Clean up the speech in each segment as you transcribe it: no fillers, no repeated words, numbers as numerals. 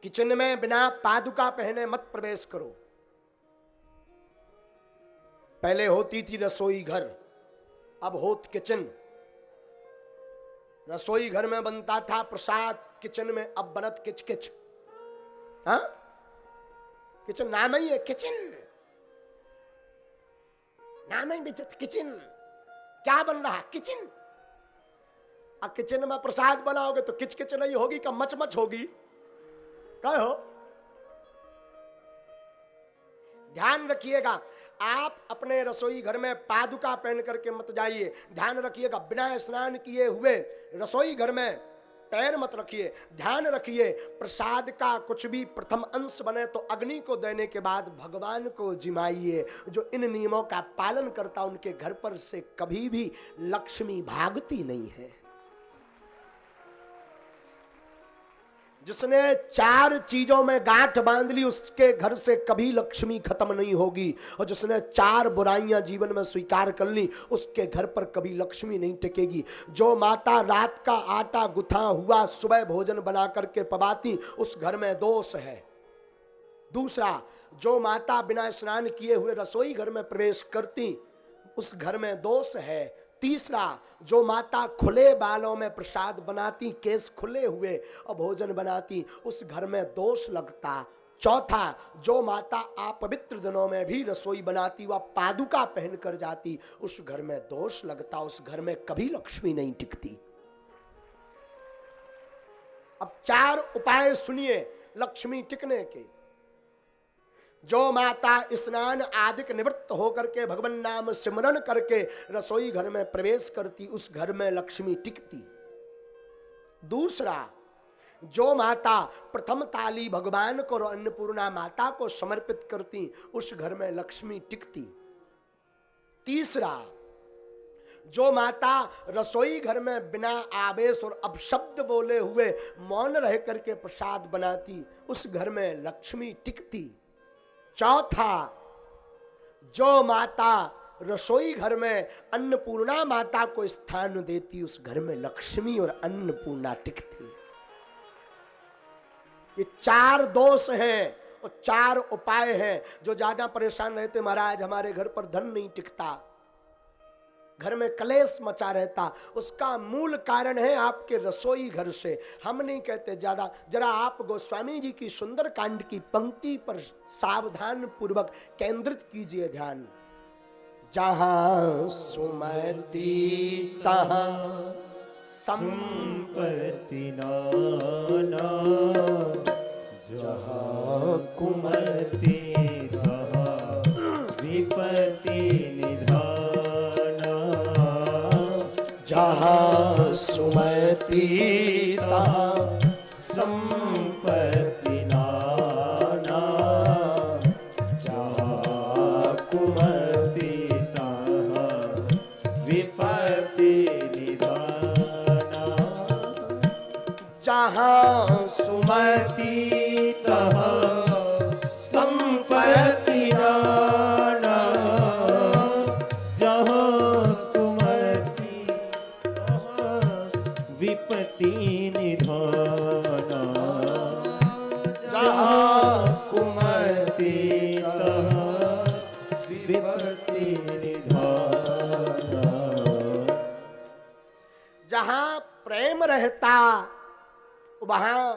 Kitchen में बिना पादुका पहने मत प्रवेश करो। पहले होती थी रसोई घर, अब होत किचन। रसोई घर में बनता था प्रसाद, किचन में अब बनत किच किच। हाँ, किचन नाम ही है किचन, नाम ही बेचत किचन। क्या बन रहा? किचन। अब किचन में प्रसाद बनाओगे तो किच किच नहीं होगी, का मच मच होगी। क्या हो? ध्यान रखिएगा, आप अपने रसोई घर में पादुका पहन करके मत जाइए। ध्यान रखिएगा, बिना स्नान किए हुए रसोई घर में पैर मत रखिए। ध्यान रखिए, प्रसाद का कुछ भी प्रथम अंश बने तो अग्नि को देने के बाद भगवान को जिमाइए। जो इन नियमों का पालन करता उनके घर पर से कभी भी लक्ष्मी भागती नहीं है। जिसने 4 चीजों में गांठ बांध ली उसके घर से कभी लक्ष्मी खत्म नहीं होगी। और जिसने 4 बुराइयां जीवन में स्वीकार कर ली उसके घर पर कभी लक्ष्मी नहीं टिकेगी। जो माता रात का आटा गुथा हुआ सुबह भोजन बना करके पवाती उस घर में दोष है। दूसरा, जो माता बिना स्नान किए हुए रसोई घर में प्रवेश करती उस घर में दोष है। तीसरा, जो माता खुले बालों में प्रसाद बनाती, केस खुले हुए और भोजन बनाती उस घर में दोष लगता। चौथा, जो माता अपवित्र दिनों में भी रसोई बनाती व पादुका पहन कर जाती उस घर में दोष लगता। उस घर में कभी लक्ष्मी नहीं टिकती। अब 4 उपाय सुनिए लक्ष्मी टिकने के। जो माता स्नान आदि निवृत्त होकर के भगवान नाम सिमरन करके रसोई घर में प्रवेश करती उस घर में लक्ष्मी टिकती। दूसरा, जो माता प्रथम ताली भगवान को और अन्नपूर्णा माता को समर्पित करती उस घर में लक्ष्मी टिकती। तीसरा, जो माता रसोई घर में बिना आवेश और अपशब्द बोले हुए मौन रह करके प्रसाद बनाती उस घर में लक्ष्मी टिकती। चौथा, जो माता रसोई घर में अन्नपूर्णा माता को स्थान देती उस घर में लक्ष्मी और अन्नपूर्णा टिकती। ये 4 दोष हैं और 4 उपाय हैं। जो ज्यादा परेशान रहते, महाराज हमारे घर पर धन नहीं टिकता, घर में कलेश मचा रहता, उसका मूल कारण है आपके रसोई घर से। हम नहीं कहते ज्यादा, जरा आप गोस्वामी जी की सुंदर कांड की पंक्ति पर सावधान पूर्वक केंद्रित कीजिए ध्यान। जहां सुमति तहां संपत्ति नाना, जहां कुमति तहां विपत्ति निधान। जहाँ सुमति तहाँ संपत्ति नाना, जहाँ कुमति तहाँ विपत्ति निधाना। जहाँ सुमति तहाँ संपत्ति नाना, विपत्ति निधाना। जहाँ कुमति तहाँ विपत्ति निधाना। जहाँ प्रेम रहता वहाँ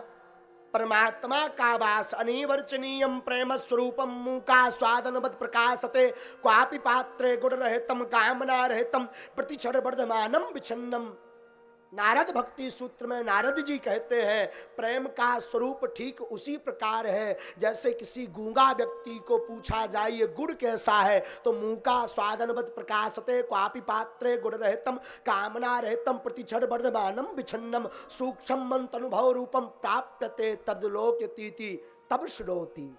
परमात्मा का वास। अनिवर्चनीयम प्रेम स्वरूपम मूका स्वादनवत् प्रकाशते, क्वापि पात्रे गुण रहितम कामना रहितम प्रतिक्षण वर्धमानम विच्छिन्नम। नारद भक्ति सूत्र में नारद जी कहते हैं प्रेम का स्वरूप ठीक उसी प्रकार है जैसे किसी गूंगा व्यक्ति को पूछा जाए ये गुड़ कैसा है तो मूका स्वादनवत् प्रकाशते, क्वापि पात्रे गुण रहितम कामना रहितम प्रतिक्षण वर्धमानम विच्छिन्नम सूक्ष्म मंतनुभव रूपम प्राप्यते तद्लोक्यतीति तब श्रोति।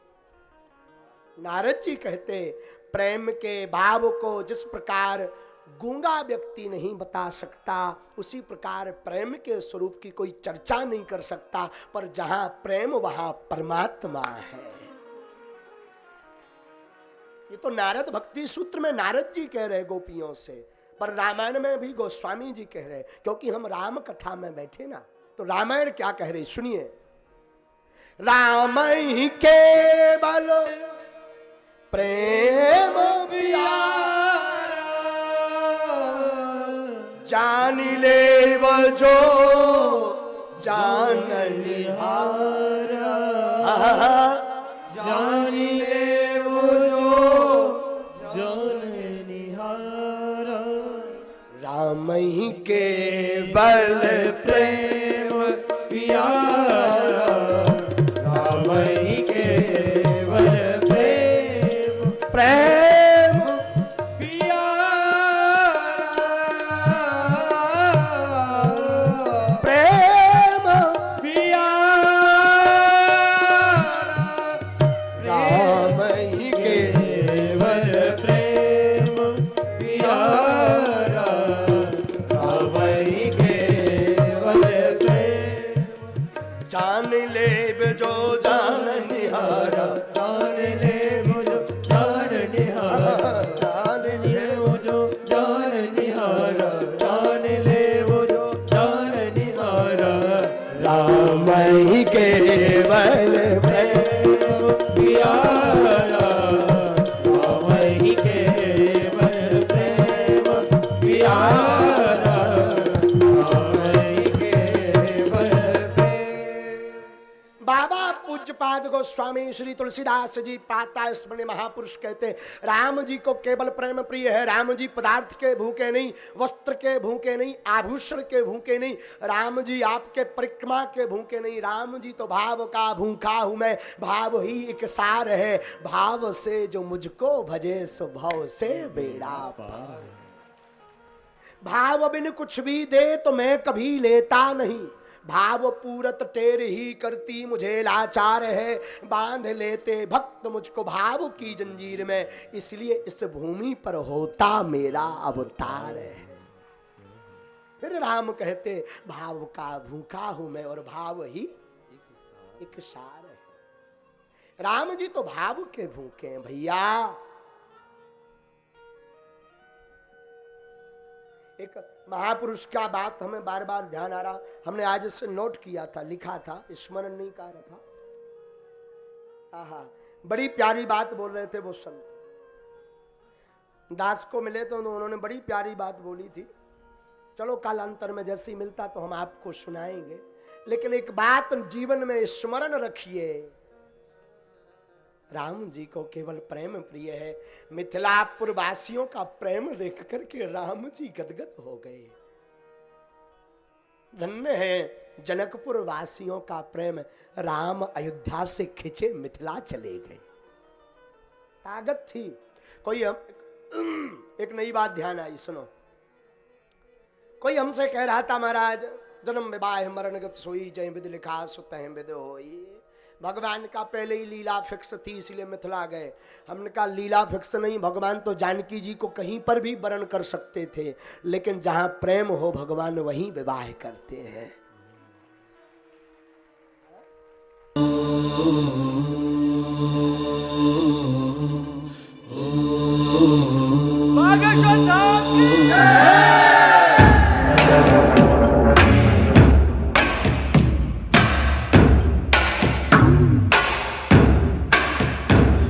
नारद जी कहते प्रेम के भाव को जिस प्रकार गूंगा व्यक्ति नहीं बता सकता उसी प्रकार प्रेम के स्वरूप की कोई चर्चा नहीं कर सकता, पर जहां प्रेम वहां परमात्मा है। ये तो नारद भक्ति सूत्र में नारद जी कह रहे गोपियों से, पर रामायण में भी गोस्वामी जी कह रहे, क्योंकि हम राम कथा में बैठे ना। तो रामायण क्या कह रही सुनिए। राम ही केवल प्रेम प्यारा जान ले वो जो जाननिहारा जान ले वो जो जाननिहारा राम ही केवल प्रेम प्यारा राम ही केवल प्रेम प्रेम प्यारा प्रेम राम ही केवल प्रेम प्यारा राम ही केवल प्रेम जान ले जो जाननिहारा जान ले मुझो जान निहारा जान ले मुझो जान निहारा जान ले मुझो जान निहारा राम ही केवल प्रेम प्यारा राम ही केवल प्रेम प्यारा राम ही केवल प्रेम बाबा पूज्यपाद गोस्वामी श्री तुलसीदास जी पाता स्मरणीय महापुरुष कहते राम जी को केवल प्रेम प्रिय है। राम जी पदार्थ के भूखे नहीं, वस्त्र के भूखे नहीं, आभूषण के भूखे नहीं, राम जी आपके परिक्रमा के भूखे नहीं। राम जी तो भाव का भूखा हूं मैं, भाव ही एक सार है, भाव से जो मुझको भजे स्वभाव से बेड़ा पार। भाव बिन कुछ भी दे तो मैं कभी लेता नहीं, भाव पूरत टेर ही करती मुझे लाचार है। बांध लेते भक्त मुझको भाव की जंजीर में, इसलिए इस भूमि पर होता मेरा अवतार है। फिर राम कहते भाव का भूखा हूं मैं और भाव ही एक सार है। राम जी तो भाव के भूखे हैं भैया। एक महापुरुष का बात हमें बार बार ध्यान आ रहा, हमने आज इससे नोट किया था, लिखा था, स्मरण नहीं कर रखा। आहा, बड़ी प्यारी बात बोल रहे थे वो संत। दास को मिले तो उन्होंने बड़ी प्यारी बात बोली थी। चलो कालांतर में जैसे ही मिलता तो हम आपको सुनाएंगे, लेकिन एक बात जीवन में स्मरण रखिए, राम जी को केवल प्रेम प्रिय है। मिथिलापुर वासियों का प्रेम देख करके राम जी गदगद हो गए। धन्य है जनकपुर वासियों का प्रेम, राम अयोध्या से खिंचे मिथिला चले गए। ताकत थी कोई। एक नई बात ध्यान आई, सुनो। कोई हमसे कह रहा था महाराज जन्म विवाह मरणगत सोई जय विधि लिखा सुतह विध होई। भगवान का पहले ही लीला फिक्स थी इसलिए मिथिला गए। हमने कहा लीला फिक्स नहीं, भगवान तो जानकी जी को कहीं पर भी वरण कर सकते थे, लेकिन जहां प्रेम हो भगवान वहीं विवाह करते हैं।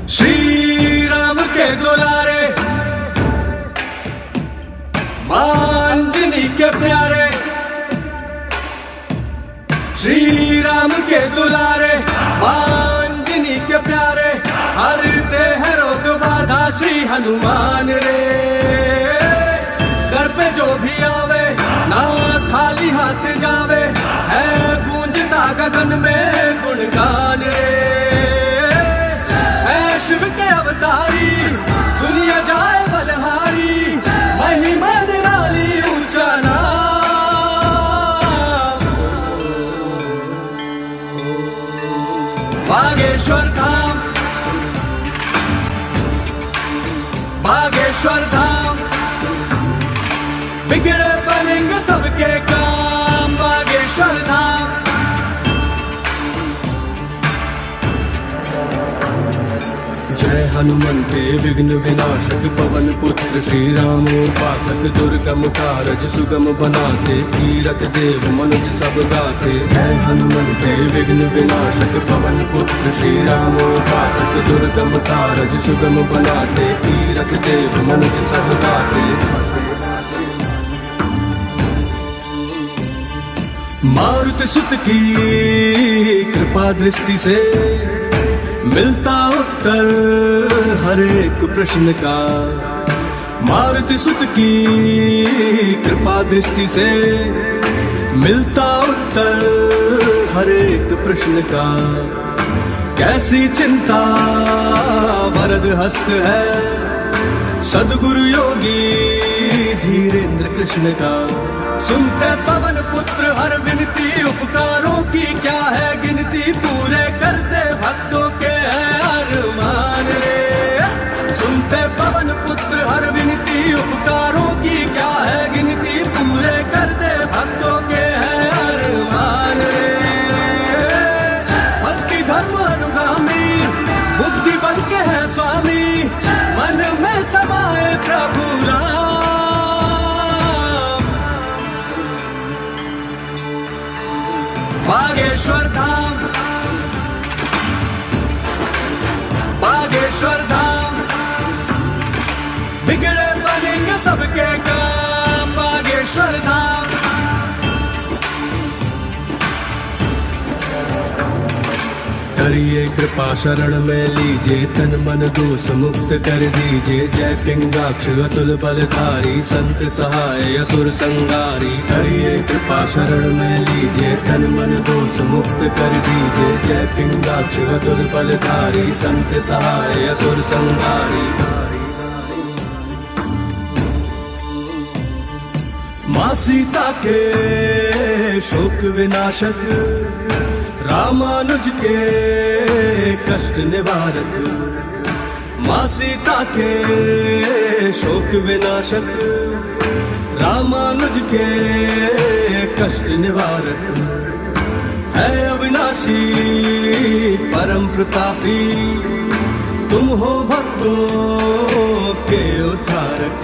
श्री राम के दुलारे मांजनी के प्यारे, श्री राम के दुलारे मांजनी के प्यारे, हरते हैं रोग बाधा श्री हनुमान रे। घर पे जो भी आवे ना खाली हाथ जावे, है गूंजता गगन में गुणगान रे। शिव के अवतारी दुनिया जाए बलहारी, महिमा निराली ऊंचा नाम। बागेश्वर धाम, बागेश्वर धाम, बिगड़े बनेंगे सबके काम। बागेश्वर धाम, जय हनुमंते विघ्न विनाशक पवन पुत्र श्री राम उपासक दुर्गम कारज सुगम बनाते तीरथ देव मनुज सब गाते। जय हनुमंते विघ्न विनाशक पवन पुत्र श्री राम उपासक दुर्गम कारज सुगम बनाते तीरथ देव मनुज सब गाते। मारुति सुत की कृपा दृष्टि से मिलता उत्तर हर एक प्रश्न का। मारुति सुत की कृपा दृष्टि से मिलता उत्तर हर एक प्रश्न का। कैसी चिंता वरद हस्त है सद्गुरु योगी धीरेन्द्र कृष्ण का। सुनते पवन पुत्र हर विनती उपकारों की क्या है गिनती पूरे करते भक्तों के है अरमान रे। सुनते पवन पुत्र हर विनती उपकारों की क्या है गिनती पूरे करते भक्तों के है अरमान रे। भक्ति धर्म अनुगामी बुद्धि बन के है स्वामी मन में समाए प्रभु राम। बागेश्वर धाम बागेश्वर धाम बिगड़े बनेंगे सबके काम। बागेश्वर धाम करिए कृपा शरण में लीजिए तन मन दोष मुक्त कर दीजिए। जय पिंगाक्ष अतुल बलधारी संत सहाय असुर संगारी। करिए कृपा शरण में लीजिए तन मन दोष मुक्त कर दीजिए। जय पिंगाक्ष अतुल बलधारी संत सहाय असुर संगारी। माँ सीता के शोक विनाशक रामानुज के कष्ट निवारक। माँ सीता के शोक विनाशक रामानुज के कष्ट निवारक। है अविनाशी परम प्रतापी तुम हो भक्तों के उद्धारक।